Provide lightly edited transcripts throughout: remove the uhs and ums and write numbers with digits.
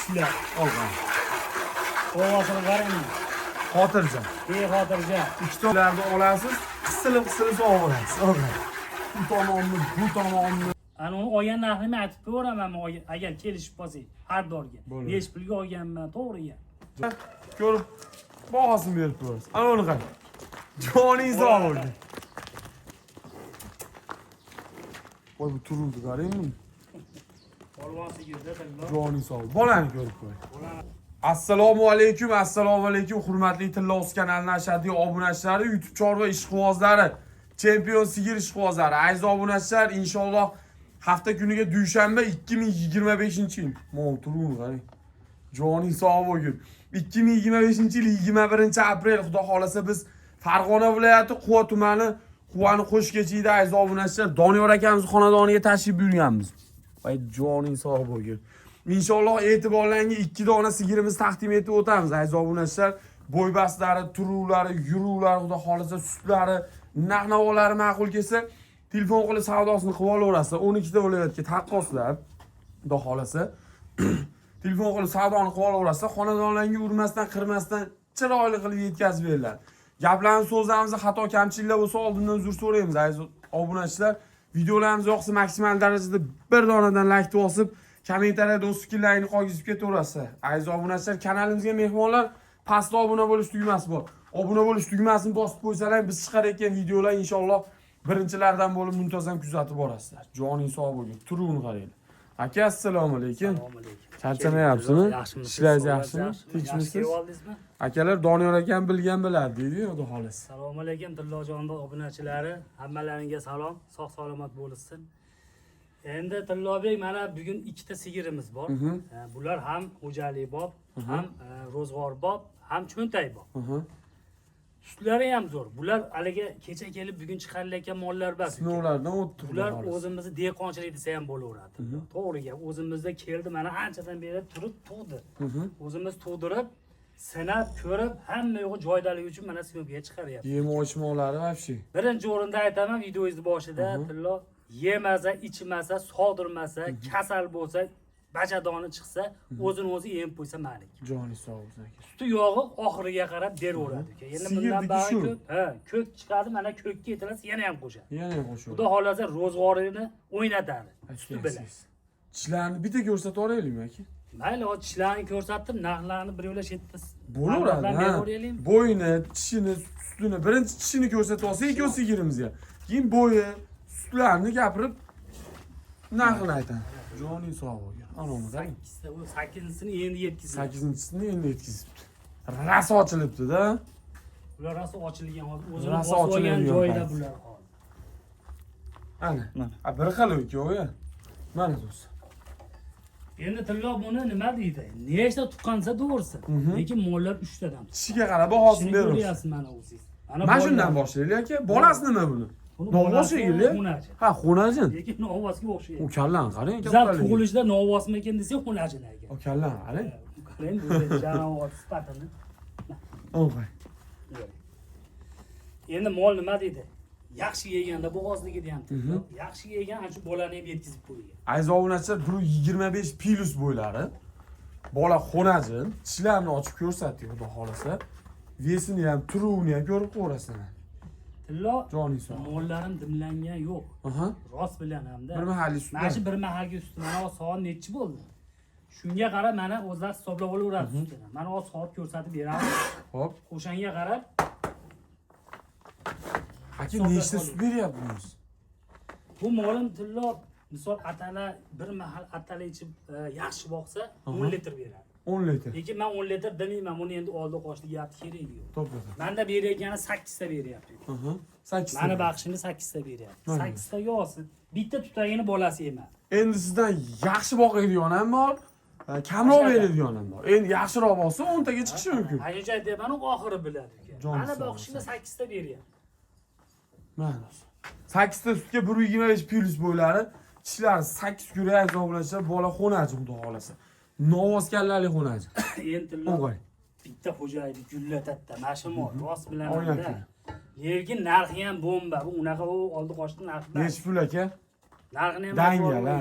kuchlar. Olgan. Ovozini qarang. Xotirjam. Bexotirjam. Ikkitalarni olasiz, qisilib sog'ib olasiz. Olgan. Bu tomonni. Ana uni olgan narxini aytib ko'raman, agar kelishib qolsak, har dorga. Bo'ladi. Nechi pulga olganman, to'g'riga. Ko'rib, bahosini berib ko'rasiz. Ana uni qarang. Joning sog' bo'ldi. Voy bu turuvdi qarangmi? Polvon sigirda tilla. Joning sog'. Bolani ko'rib qo'y. Assalomu alaykum, hurmatli Tilla O'z kanalining ashaddiy obunachilari, YouTube chorva ishqibozlari, chempion sigir ishqibozlari, aziz obunachilar, inshaalloh hafta kuniga dushanba 2025-yil. Mol turuvni qarang. Joning sog' bo'lsin. 2025-yil 21-aprel, xudo xolasa biz Farg'ona viloyati Quva tumani, Quvani qo'shkechida aziz obunachilar, Doniyor akamiz xonadoniga tashrif buyurganmiz. Voy joning sog' bo'lsin. İnşallah e'tiborlarga 2 dona sigirimiz taqdim etib o'tamiz aziz obunachilar. Bo'ybastlari, turuvlari, yuruvlari, xudo xolasa sutlari, narx-navolari ma'qul kelsa, telefon qilib savdosini qilib olaverasizlar. 12 ta viloyatga taqqoslar. Xudo xolasa telefon qilib savdoni qilib olaverasizlar. Xonadonlarga urmasdan, qirmasdan chiroyli qilib yetkazib beriladi. Gaplarni, so'zlarimizda xato kamchiliklar bo'lsa oldindan uzr so'raymiz aziz obunachilar. Videolarimiz yoqsa maksimal darajada bir donadan like bosib, kommentariyada o'z fikrlaringizni qoldirib ketaverasiz. Aziz obunachilar, kanalimizga mehmonlar, pastda obuna bo'lish tugmasi bor. Obuna bo'lish tugmasini bosib qo'ysalar, biz chiqarayotgan videolar inshaalloh birinchilardan bo'lib muntazam kuzatib borasizlar. Joning sog' bo'lsin. Turuvni qaranglar. Aka, assalomu alaykum. Assalomu alaykum. Charchamayapsizmi? Yaxshimisiz? Ishlaringiz yaxshimi? Tinchmisiz? Yaxshi Akalar Doniyor akam bilgan biladi deydi-ku, xudo xolasa. Assalomu alaykum Tillojonning obunachilari, hammalaringga salom, sog' salomat bo'lsin. Endi Tillobek, mana bugun 2 ta sigirimiz bor. Bular ham xo'jalik bob, ham ro'zg'or bob, ham cho'ntay bob. Sutlari ham zo'r. Bular haliga kecha kelib bugun chiqarilayotgan mollar emas. Sinovlardan o'tdi. Bular o'zimizni dehqonchilik desa ham bo'laveradi. To'g'ri gap. O'zimizda keldi, mana anchadan beri turib tug'di. O'zimiz tug'dirib, sinab, ko'rib, hamma yo'g'i joydaligi uchun mana sinovga chiqaryapmiz. Yem ochmoqlari vobshe. Birinchi o'rinda aytaman, videoingiz boshida Tillo yemasa, ichmasa, sog'dirmasa, kasal bo'lsa, bajadoni chiqsa, o'zini o'zi yem qo'ysa malik. Joni sog' bo'lsin aka. Suti yog'i oxiriga qarab beraveradi aka. Endi bundan bari ko'k chiqadi, mana ko'kka yetilasa yana ham qo'shadi. Yana ham qo'shadi. Xudo xolasa ro'zg'orini o'ynatadi. Suti bilan. Tishlarini bitta ko'rsatib olaylikmi aka? Mayli, o tishlarini ko'rsatdim, narxlarni bir yo'la chetda bo'laveradi. Bo'yini, tishini, sutini, birinchi tishini ko'rsatib olsak, ikki sigirimizga. Keyin bo'yi, sutlarni gapirib narxini aytadi. Joning sog' bo'lsin. Ana uni qarang. 8-sini endi yetkazdi. 8-sini endi yetkazibdi. Rasi ochilibdi-da. Bular rasi ochilgan hozir o'zini bosib olgan joyida bular hozir. Ana. Bir xil ikkovi. Mana do'st. Endi Tillo buni nima deydi? Nechta tuqqansa to'g'risi. Lekin mollar 3 tadan. Tishiga qarab bahosini beramiz. Ko'ryapsiz mana o'zingiz. Mana shundan boshlaylik aka. Bolasi nima buni? Novvosi yili. Ha, xunajin. Lekin novvosga o'xshaydi. U kallan qarang. Bizlar tug'ilishda novvosmi ekan desak xunajin ekan. O kallan qarang. Qarang, bu janob sifatini. O'g'ay. Endi mol nima deydi? Yaxshi yeganda bo'g'ozligida ham turdi. Yaxshi yegan ana shu bolani ham yetkazib qo'ygan. Aziz obunachilar, 125 plus bo'ylari. Bola xunajin, tishlarini ochib ko'rsatdik, xudo xolasa. Vesini ham, turuvini ham ko'rib qo'rasizlar. Tillo, joning sog'. mollarim dimlangan yo'q. Rost bilan hamda. Bir mahalli sutlar. Mana shu bir mahalga suti mana o soat nechi bo'ldi? Shunga qarab mana o'zlar hisoblab olaveradi sutini. Mana o soat ko'rsatib beramiz. Xo'p. O'shanga qarab. Aka, nechta sut beryapsiz? Bu molim Tillo, misol atala bir mahal atala ichib yaxshi boqsa 10 litr beradi. 10 litr. Lekin men 10 litr demayman, buni endi oldi qo'shdi gapni keragi yo'q. To'g'ri. Menda berayotgani 8 ta beryapti. 8 ta. Mani baxshimda 8 ta beryapti. 8 ta yo'qsi. Bitta tutagini bolasi emas. Endi sizdan yaxshi boqadigan ham bor, kamroq beradigan ham bor. Endi yaxshiroq bo'lsa 10 taga chiqishi mumkin. Hajat deyman, u oxiri biladi ekan. Mana boqishimda 8 ta beryapti. Mana 8 ta sutga 125 plus bo'ylari, tishlari 8 kurak hisoblansa, bola xo'naji xudo xolasa. Novvos kallali xo'naji. Endi o'g'ay. Bitta xo'jaydi gullatadda, mashimo rost bilan oldi. Lekin narxi ham bomba. Bu unaqa oldi qo'shdi narxi. Nechi pul aka? Narxini ham dangal ha.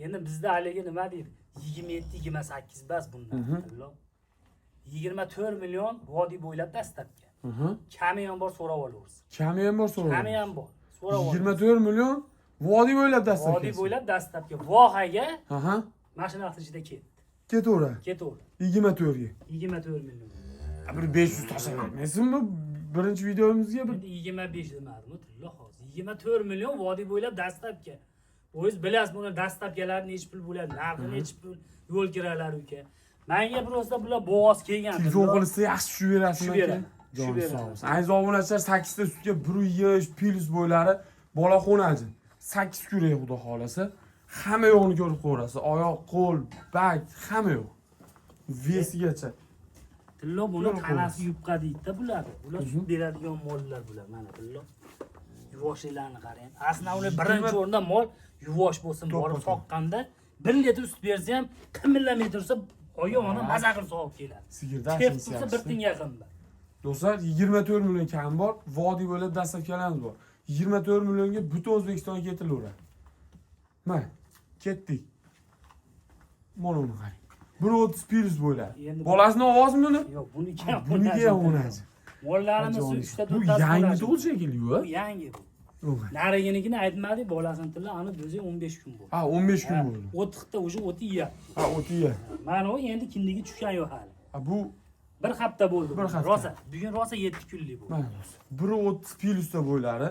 Endi bizda haligi nima deydi? 27-28 bas bundan. 24 million vodiy bo'ylab dastlabki. Kami ham bor so'rab olaversin. Kami ham bor so'rab. Kami ham bor. So'rab olaversin. 24 million vodiy bo'ylab dastlab. Vodiy bo'ylab dastlabki vohaga Aha. mashina vaqtida ketdi. Ketaver. Ketaverdi. 24 ga. 24 million. Bir 500 tashlamaysanmi? Birinchi videomizga bir Endi 25 demadim, tilla hozir. 24 million vodiy bo'ylab dastlabki. O'zingiz bilasiz buni dastlabkilarni necha pul bo'ladi, narxi necha pul, yo'l kiralari uka. Menga birozda bular bo'g'oz kelgan. telefon qilsa yaxshi tushib berasizmi Tushib aka? beraman. Jon Tushib sog' beraman. olsin. Aziz obunachilar 8 ta sutga 1 plus bo'ylari bola xonaji. 8 kurak xudo xolasa. Hamma yo'qni ko'rib ko'rasiz. Oyoq, qo'l, bak, hamma yo'q. Vesigacha. Tillo buni Yo'q, tanasi yupqa deydi-da bularni. Bular sut beradigan mollar bular. Mana tillo. Yuvoshliklarni qarang. Aslida ular birinchi o'rinda mol yuvosh bo'lsin, borib soqqanda 1 litr sut bersa ham qimillamay tursa, oyog'ini maza qilib sog'ib keladi. Sigirda Kep tursa bir tinga qimba. Do'stlar 24 million kam bor, vodiy bo'lib dastlabkilarimiz bor. 24 millionga butun O'zbekistonga ketilaveradi. Mana, ketdik. Mana uni qarang. 130 plus bo'ladi. Endi Bolasini ovozmi buni? Yo'q, buniki ham Buniki ham o'naji. Mollarimiz 3 ta 4 Bu ta. yangi tug'il shekilli-ku. Bu yangi bu. Nariginikini aytmadik, bolasini tilla, ani o'zi 15 kun bo'ldi. Ha, 15 kun bo'ldi. O'tiqda уже o'ti yeyapti. Ha, o'tiya. Mana u endi kindigi tushgan yo'q hali. Ha, bu Bir hafta bo'ldi. Bir hafta. Rosa, bugun rosa 7 kunlik bo'ldi. mana do'stlar. 130 plusda bo'ylari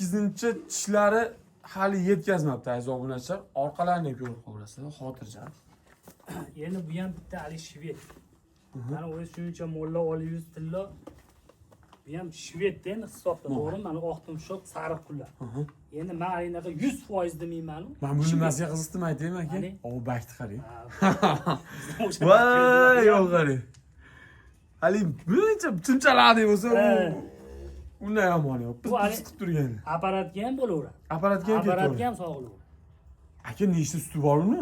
8-tishlari hali yetkazmabdi aziz obunachilar. Orqalarini ham ko'rib qo'yasiz, xotirjam. Endi bu ham bitta ali shved. Mana o'zi shuncha mollar olib yuz tilla. Bu ham shvedda endi hisobda, to'g'rimi? Mana oq tumshoq, sariq qullar. Endi men anaqa 100% demayman-ku. Men bu nimasiga qiziqdim aytaymi aka? Qani? O, bakni qarang. O'sha Voy, yo'q qarang. Hali buncha chimchaladi bo'lsa, undan yomon yo'q. Bu hali- Biz qilib turgan. apparatga ham bo'laveradi. Apparatga ham Apparatga ketdi. ham sog'ilaveradi. Aka nechta suti bor uni?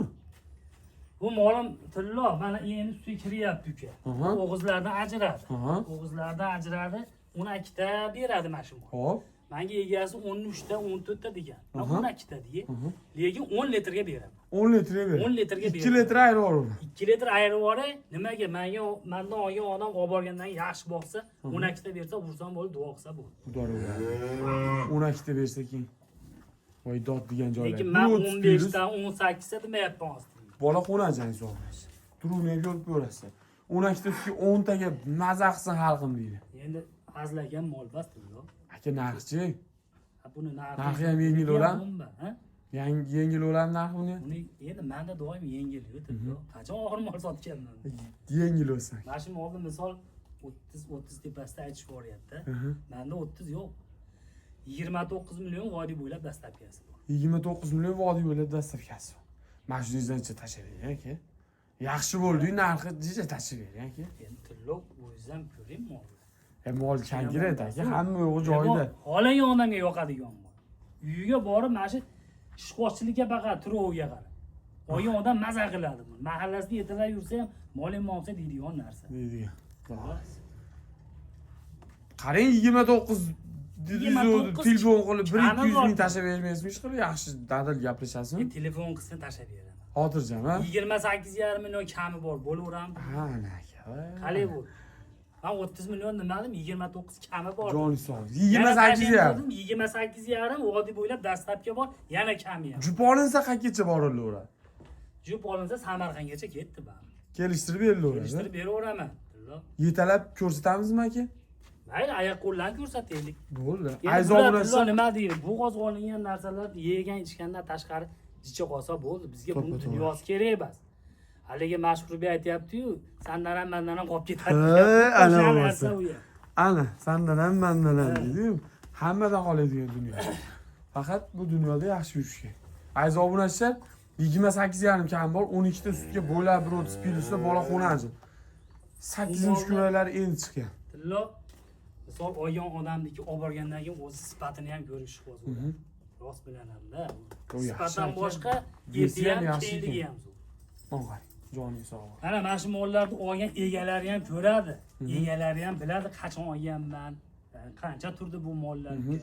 Bu molim tillo, mana endi suti kiryapti uka. Aha. O'g'izlardan ajradi. Aha. O'g'izlardan ajradi. 12 ta beradi mana shu mol. Hop. Menga egasi 13 ta, 14 ta degan. Men Aha. 12 ta deyi. Lekin 10 litrga beraman. 10 litrga ber. 10 litrga 2 ber. litr ayri bor uni. 2 litr ayirib yuboray. Nimaga mendan olgan odam olib borgandan yaxshi boqsa, 12 ta bersa, ursam bo'ldi, duo qilsa bo'ldi. Xudo 12 ta bersa keyin. Voy dod degan joylar. Lekin men 130 15 ta, 18 ta demayapman hozir. bola xonajan hisoblash. Turuvni ko'rib ko'rasiz. 12 ta sutga 10 taga maza qilsin xalqim deydi. Endi azlagan mol bas tillo. Aka narxchi? Buni narxi Narxi ham yengil o'lan? ha? Yengil o'lan narxi buni? Uni endi menda doim yengil tillo. Qachon oxir mol sotganman? Yengil bo'lsa. Mana shu molni misol 30 tepasida aytib boryapti. Menda 30 yo'q. 29 million vodiy bo'ylab dastlabkasi bor. 29 million vodiy bo'lib dastlabkasi. Mana shu dizayincha tashlaydi aka. Yaxshi bo'ldi-yu, narxi jicha tashib bering aka. Endi tillo o'zingiz ham ko'ring molni. Mol kangiraydi aka, hamma yo'g'i joyida. Xohlagan odamga yoqadigan mol. Uyiga borib mana shu ishqochilikka faqat turoviga qara. Olgan odam maza qiladi buni. Mahallasida yetilab yursa ham molim olsa deydigan narsa. Deydigan. Qarang 29 telefon qilib 1-200 ming tashlab bermaysizmi? Ish qilib yaxshi dadil gaplashasizmi? Telefon qilsa tashlab beraman. Xotirjam, ha? 28,5 million kami bor, bo'laveramdi. Ha, aka. Qalay bu? Ben 30 milyon demedim, 29 kami bor. Joni sog'. 28 ya. 28,5 vodiy bo'ylab dastlabki bor, yana kami ham. Jup olinsa qayergacha borilaveradi? Jup olinsa Samarqandgacha ketdi bam. Kelishtirib berilaveradi. Kelishtirib beraveraman. Yetalab ko'rsatamizmi aka? Mayli, oyoq qo'llarni ko'rsataylik. Bo'ldi. Endi Ayzo bular bo'lsa nima deydi? Bo'g'oz olingan narsalar yegan ichgandan tashqari jicha qolsa bo'ldi. Bizga buni dunyosi kerak emas. Haligi mashhurbi aytayapti-yu, sandan ham mandan ham qolib ketadi. Ana bo'lsa. Ana, sandan ham mandan ham deydi-yu. Hammadan qoladigan dunyo. Faqat bu dunyoda yaxshi yurish kerak. Ayzo obunachilar 28,5 kam bor, 12 ta sutga bo'ylab 130 plusda bola xonaji. 8-kunlar endi chiqqan. Tillo misol olgan odamniki olib borgandan keyin o'zi sifatini ham ko'rish qo'zg'adi. Rost bilanamda. Sifatdan boshqa yeti ham, keyinligi ham zo'r. O'g'ay, joning sog' bo'l. Mana shu mollarni olgan egalari ham ko'radi. Egalari ham biladi qachon olganman, qancha turdi bu mollarga.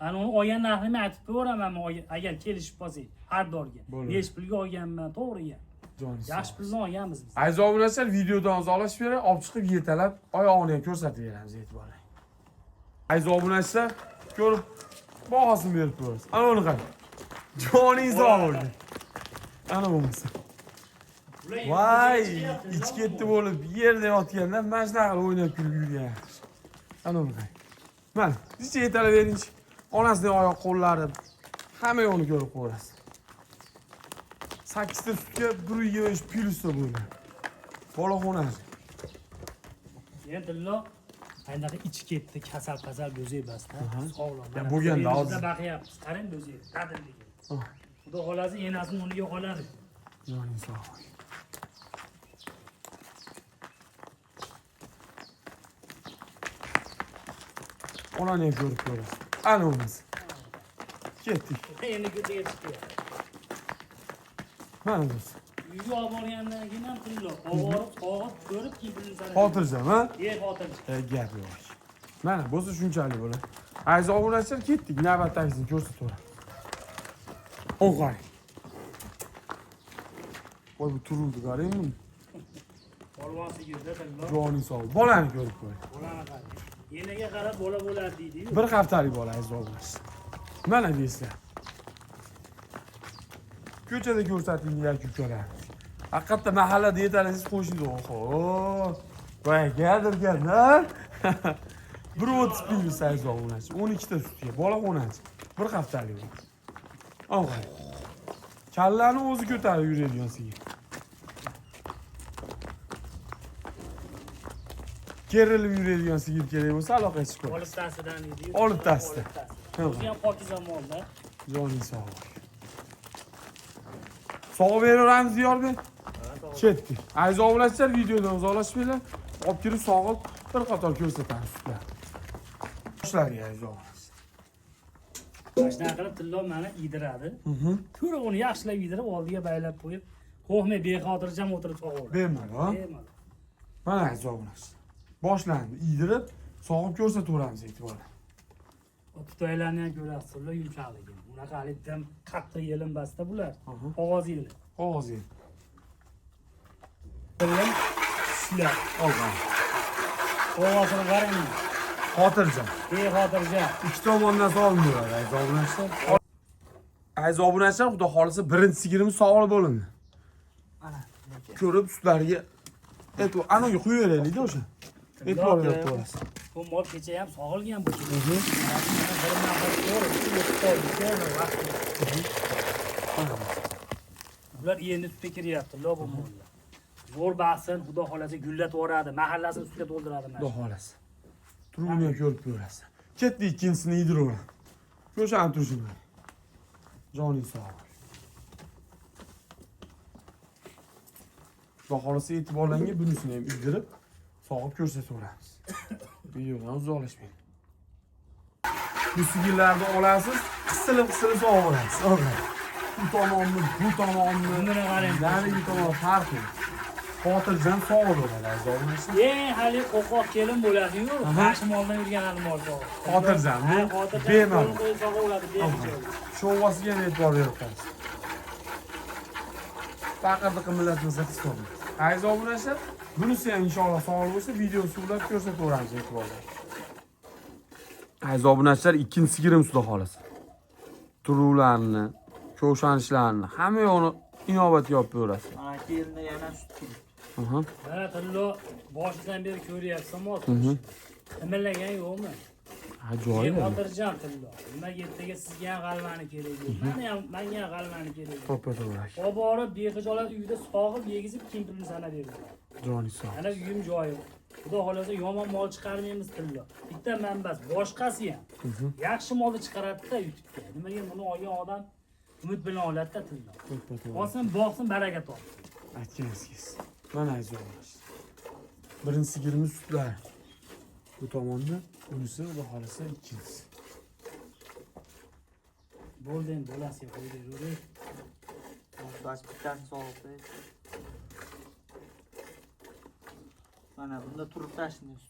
Ana uni olgan narxini aytib qo'yaraman, agar kelishib qolsak, har dorga. 5 pulga olganman, to'g'ri gap. Jo'nisi. Yaxshi pulni olganmiz biz. Aziz obunachilar, videodan uzaqlashib berib, olib chiqib yetalab, oyog'ini ham ko'rsatib beramiz, e'tiborlang. Aziz obunachilar, ko'rib bahosini berib qo'yamiz. Ana uni qarang. Jo'ningiz bo'ldi. Ana bo'lmasa. Voy, ich ketdi bo'lib, yerda yotganda mana shunaqa qilib o'ynab kulib yurgan. Ana uni qarang. Mana, sizcha yetalab bering-chi. Onasining oyoq qo'llari hamma yo'qni ko'rib qo'yasiz. 8 ta sutga 1.25 plyusda bo'ladi. Bolaxonasi. Endi tillo aynaqa ichi ketdi, kasal bo'zak basda. Sog'lom. Ya bo'lganda hozir bizda baqiyapmiz. Qarang bo'zak, dadilligi. Xudo xolasi enasini o'rniga qoladi. Jo'ning sog'. Onani ham ko'rib ko'rasiz. Ana bo'lmasa. Ketdik. Endi ko'chaga chiqdi. Mana do'st. Uyga olib borgandan keyin ham tillo. Oborib, sog'ib, ko'rib keyin pulni sanab. Xotirjam, ha? Xotirjam. Gap yo'q. Mana bo'lsa shunchalik bo'ladi. Aziz obunachilar, ketdik. Navbatdagisini ko'rsataman. O'qay. Voy bu turuvdi, qarangmi? Polvon sigirda tillo. Jo'ning sog'. Bolani ko'rib qo'y. Bolani qarang. Yenaga qarab bola bo'ladi deydi-yu. Bir haftalik bola aziz obunachilar. Mana deysizlar. Ko'chada ko'rsating yoki ukalar. Haqiqatda mahallada yetalingiz qo'yishingiz oho. Voy, gadirgan-da. 1.30 plyus aziz obunachilar. 12 ta sutga, bolaxonasi. Bir haftalik. Og'ay. Kallani o'zi ko'tarib yuradigan sigir. Kerilib yuradigan sigir kerak bo'lsa aloqa chiqib. Olibtasidan deydi-yu. Olibtasida. O'zi ham pokiza molda. Jo'ning sog'. Sog' beraveramiz Diyorbek. Ketdik. Aziz obunachilar, videodan uzoqlashmanglar. Olib kirib sog'ib bir qator ko'rsatamiz sizlar. Boshlaring aziz obunachilar. Mana shunaqa qilib tillo meni idiradi. Ko'ra uni yaxshilab idirib, oldiga baylab qo'yib, qo'rqmay bexotirjam o'tirib sog'averadi. Bemalol, ha? Bemalol. Mana aziz obunachilar. Boshlandi, idirib, sog'ib ko'rsataveramiz e'tiborlar. Tutaylarni ham ko'rasiz, tillo yumshoqligi. Unaqa haliddan qattiq yelinmasda bular. Qog'oz yeli. Qog'oz yel. Bilim ishlar. Olgan. Qog'ozini qarang. Xotirjam. Bexotirjam. Ikki tomondan solinadi aziz obunachilar. Aziz obunachilar, xudo xolisa birinchi sigirimiz sog'liq bo'lindi. Mana. Ko'rib sutlariga e'tibor, anaga qo'yaveraylik-da o'sha. E'tibor berib qo'yasiz. Bu mol kecha ham sog'ilgan bu. Bular endi sutga kiryapti, lo bu mollar. Zo'r bahsin, xudo xolasa gullatib yuboradi, mahallasini sutga to'ldiradi mana. Xudo xolasa. Turibni ham ko'rib ko'rasiz. Ketdi ikkinchisini yediraver. Ko'rsanib turishinglar. Joning sog'. Xudo xolasa e'tiborlangan bunisini ham yedirib, sog'ib ko'rsataveramiz. Videodan uzoqlashmang. Bu sigirlarni olasiz, qisilib sog'averasiz. O'g'il. Bu tomonni, bu tomonni. Buni qarang. Narigi tomon farqi. Xotirjam sog'ib bo'ladi aziz obunachilar. Hali qo'rqoq kelin bo'ladi-yu, yaxshi moldan yurgan animal bor. Xotirjam, xotirjam. bemalol. Qo'yib sog'averadi, bemalol. Shovvasiga ham e'tibor berib qo'yasiz. Baqirdi qimillatmasa his qilmaydi. Aziz obunachilar, bunisi ham inshaalloh sog'lik bo'lsa, videosi bilan ko'rsataveramiz e'tiborlar. Aziz obunachilar, ikkinchi sigirimiz xudo xolasa. Turuvlarni, ko'shanishlarini, hamma yo'qni inobatga olib qo'yasiz. Mana kelinda yana sut kelibdi. Mana tillo boshidan beri ko'ryapsan, mol. Qimirlagan yo'qmi? Ajoyib. Xotirjam tillo. Nima ertaga sizga ham g'alvani kerak yo'q. Menga ham g'alvani kerak yo'q. To'pato'g'rak. Olib borib, bexijolat uyda sog'ib, yegizib, keyin pulni sanab beradi. Joning sog'. Ana uyim joyi. Xudo xolasa yomon mol chiqarmaymiz tillo. Bitta manbas, boshqasi ham. Yaxshi molni chiqaradi-da YouTube'ga. Nimaga buni olgan odam umid bilan oladi-da tillo. To'pato'g'rak. Olsin, boqsin, baraka topsin. Aytganingiz. Mana aziz obunachilar. Birinchi sigirimiz sutlar. Bu tomonda, bunisi xudo xolasa ikkinchisi. Bo'ldi endi bolasiga qo'yib. Bas bittasini sog'ib qo'ydi. Mana bunda turib tashlaymiz.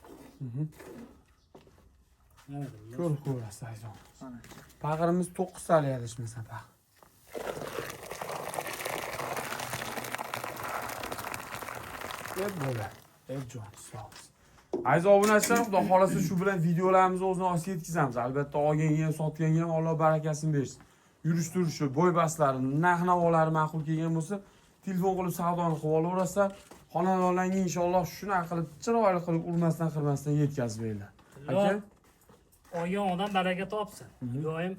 Mana tillo. Ko'rib ko'rasiz aziz obunachilar. Mana. Paqirimiz 9 tali adashmasam paqir. Bo'ladi. Jon, sog' olsin. Aziz obunachilar, xudo xolasa shu bilan videolarimizni o'zini ostiga yetkazamiz. Albatta, olganga ham, sotganga ham Alloh barakasini bersin. Yurish-turishi, bo'y-baslari, narx-navolari ma'qul kelgan bo'lsa, telefon qilib savdoni qilib olaverasizlar. Xonadonlarga inshaalloh shunaqa qilib, chiroyli qilib, urmasdan, qirmasdan yetkazib beringlar. Aka, olgan odam baraka topsin. Doim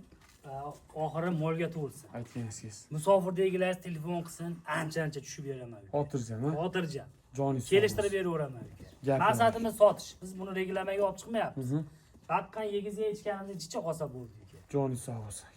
oxiri molga to'lsin. aytganingiz. Musofirdagilar telefon qilsin, ancha tushib beraman. Xotirjam, ha? Xotirjam. Joningiz. Kelishtirib beraveraman. Gap Maqsadimiz sotish. Biz buni reklamaga olib chiqmayapmiz. Baqqan yegiz ichganimiz ichicha qolsa bo'ldi. Joningiz sog' bo'lsin.